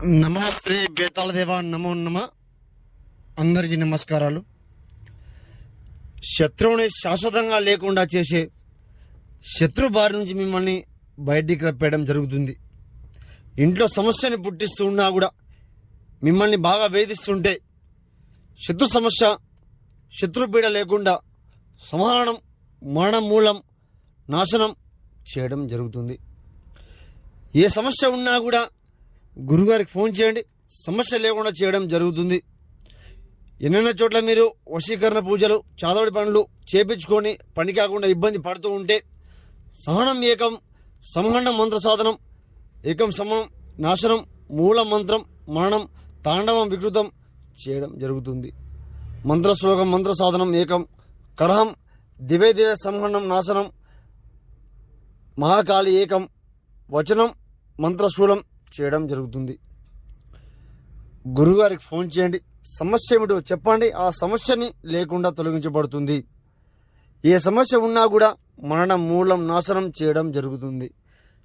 నమస్తే బేతాళ దేవా నమో నమ. అందరికీ నమస్కారాలు. శత్రువుని శాశ్వతంగా లేకుండా చేసే శత్రు బారి నుంచి మిమ్మల్ని బయటికి రప్పేయడం జరుగుతుంది. ఇంట్లో సమస్యని పుట్టిస్తూ ఉన్నా కూడా మిమ్మల్ని బాగా వేధిస్తుంటే శత్రు సమస్య శత్రుపీడ లేకుండా సంహారం, మరణం, మూలం, నాశనం చేయడం జరుగుతుంది. ఏ సమస్య ఉన్నా కూడా గురుగారికి ఫోన్ చేయండి, సమస్య లేకుండా చేయడం జరుగుతుంది. ఎన్నెన్న చోట్ల మీరు వశీకరణ పూజలు, చాదవడి పనులు చేపించుకొని పని కాకుండా ఇబ్బంది పడుతూ ఉంటే సహనం ఏకం, సంహండం మంత్ర సాధనం, ఏకం సమం నాశనం, మూల మంత్రం, మరణం, తాండవం వికృతం చేయడం జరుగుతుంది. మంత్ర శ్లోకం, మంత్ర సాధనం ఏకం, కరహం, దివే దివే సంహండం నాశనం, మహాకాళి ఏకం, వచనం, మంత్రశూలం చేయడం జరుగుతుంది. గురుగారికి ఫోన్ చేయండి, సమస్య ఏమిటో చెప్పండి, ఆ సమస్యని లేకుండా తొలగించబడుతుంది. ఏ సమస్య ఉన్నా కూడా మరణం, మూలం, నాశనం చేయడం జరుగుతుంది.